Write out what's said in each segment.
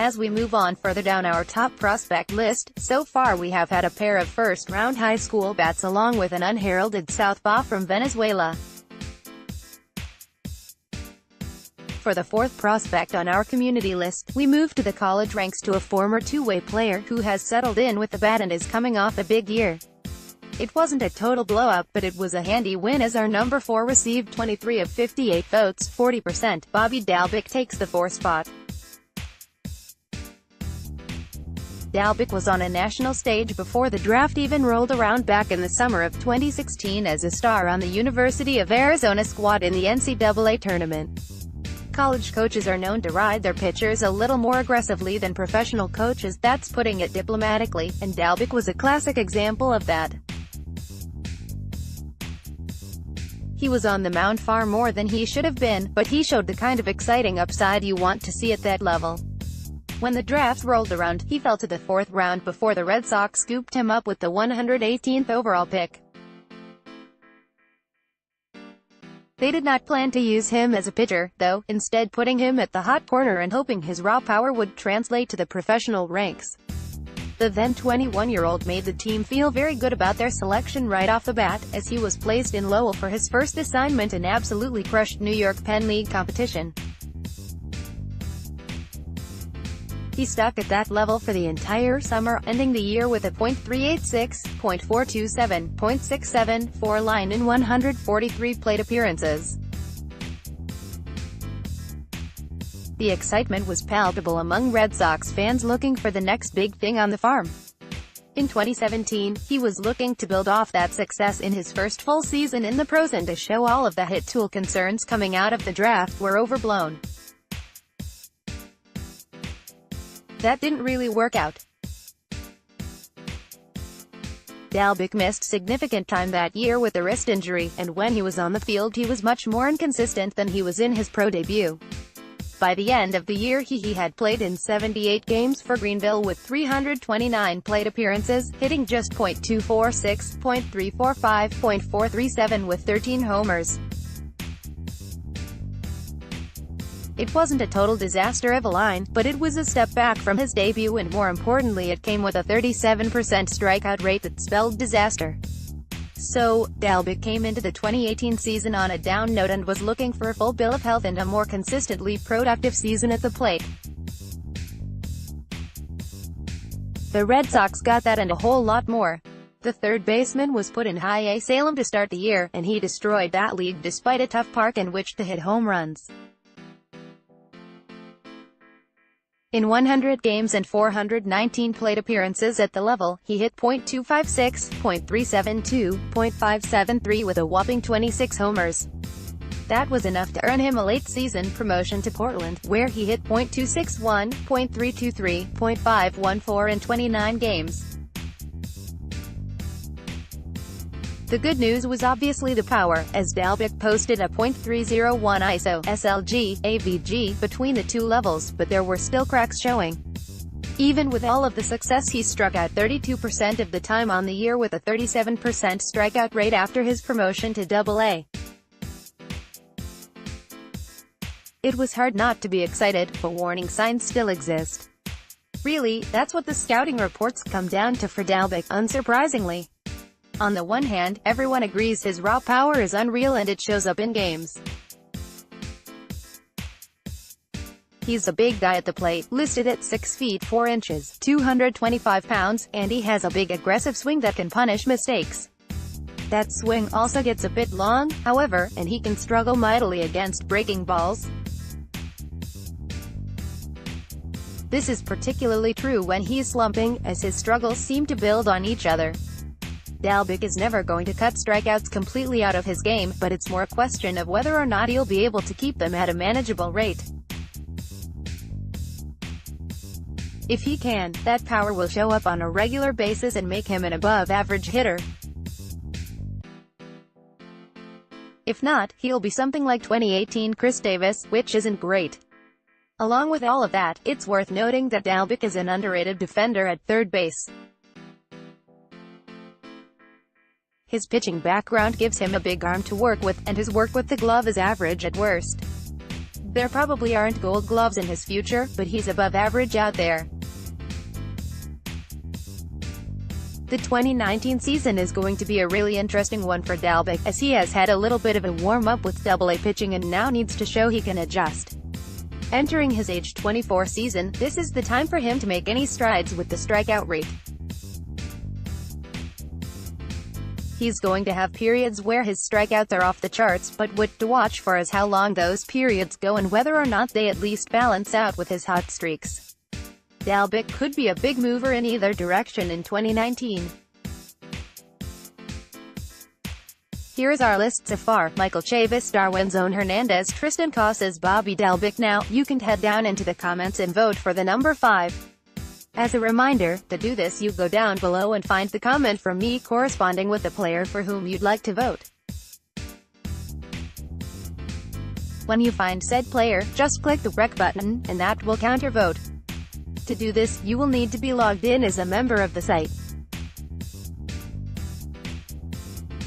As we move on further down our top prospect list, so far we have had a pair of first-round high school bats along with an unheralded southpaw from Venezuela. For the fourth prospect on our community list, we move to the college ranks to a former two-way player who has settled in with the bat and is coming off a big year. It wasn't a total blowout, but it was a handy win as our number 4 received 23 of 58 votes, 40%. Bobby Dalbec takes the 4th spot. Dalbec was on a national stage before the draft even rolled around back in the summer of 2016 as a star on the University of Arizona squad in the NCAA tournament. College coaches are known to ride their pitchers a little more aggressively than professional coaches, that's putting it diplomatically, and Dalbec was a classic example of that. He was on the mound far more than he should have been, but he showed the kind of exciting upside you want to see at that level. When the draft rolled around, he fell to the 4th round before the Red Sox scooped him up with the 118th overall pick. They did not plan to use him as a pitcher, though, instead putting him at the hot corner and hoping his raw power would translate to the professional ranks. The then 21-year-old made the team feel very good about their selection right off the bat, as he was placed in Lowell for his first assignment and absolutely crushed New York Penn League competition. He stuck at that level for the entire summer, ending the year with a .386, .427, .674 line in 143 plate appearances. The excitement was palpable among Red Sox fans looking for the next big thing on the farm. In 2017, he was looking to build off that success in his first full season in the pros and to show all of the hit tool concerns coming out of the draft were overblown. That didn't really work out. Dalbec missed significant time that year with a wrist injury, and when he was on the field he was much more inconsistent than he was in his pro debut. By the end of the year he had played in 78 games for Greenville with 329 plate appearances, hitting just .246, .345, .437 with 13 homers. It wasn't a total disaster of a line, but it was a step back from his debut and more importantly it came with a 37% strikeout rate that spelled disaster. So, Dalbec came into the 2018 season on a down note and was looking for a full bill of health and a more consistently productive season at the plate. The Red Sox got that and a whole lot more. The third baseman was put in High A Salem to start the year, and he destroyed that league despite a tough park in which to hit home runs. In 100 games and 419 plate appearances at the level, he hit .256, .372, .573 with a whopping 26 homers. That was enough to earn him a late-season promotion to Portland, where he hit .261, .323, .514 in 29 games. The good news was obviously the power, as Dalbec posted a .301 ISO, SLG, AVG, between the two levels, but there were still cracks showing. Even with all of the success he struck out 32% of the time on the year with a 37% strikeout rate after his promotion to Double-A. It was hard not to be excited, but warning signs still exist. Really, that's what the scouting reports come down to for Dalbec, unsurprisingly. On the one hand, everyone agrees his raw power is unreal and it shows up in games. He's a big guy at the plate, listed at 6 feet 4 inches, 225 pounds, and he has a big aggressive swing that can punish mistakes. That swing also gets a bit long, however, and he can struggle mightily against breaking balls. This is particularly true when he's slumping, as his struggles seem to build on each other. Dalbec is never going to cut strikeouts completely out of his game, but it's more a question of whether or not he'll be able to keep them at a manageable rate. If he can, that power will show up on a regular basis and make him an above-average hitter. If not, he'll be something like 2018 Chris Davis, which isn't great. Along with all of that, it's worth noting that Dalbec is an underrated defender at third base. His pitching background gives him a big arm to work with, and his work with the glove is average at worst. There probably aren't gold gloves in his future, but he's above average out there. The 2019 season is going to be a really interesting one for Dalbec, as he has had a little bit of a warm-up with Double-A pitching and now needs to show he can adjust. Entering his age 24 season, this is the time for him to make any strides with the strikeout rate. He's going to have periods where his strikeouts are off the charts, but what to watch for is how long those periods go and whether or not they at least balance out with his hot streaks. Dalbec could be a big mover in either direction in 2019. Here is our list so far: Michael Chavis, Darwin Zone Hernandez, Tristan Casas, Bobby Dalbec. Now, you can head down into the comments and vote for the number 5. As a reminder, to do this you go down below and find the comment from me corresponding with the player for whom you'd like to vote. When you find said player, just click the rec button, and that will count your vote. To do this, you will need to be logged in as a member of the site.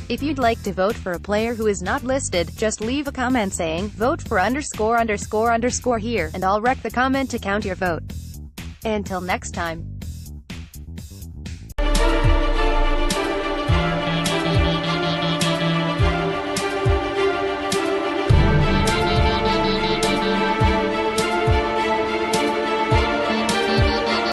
If you'd like to vote for a player who is not listed, just leave a comment saying, "Vote for _____ here," and I'll rec the comment to count your vote. Until next time.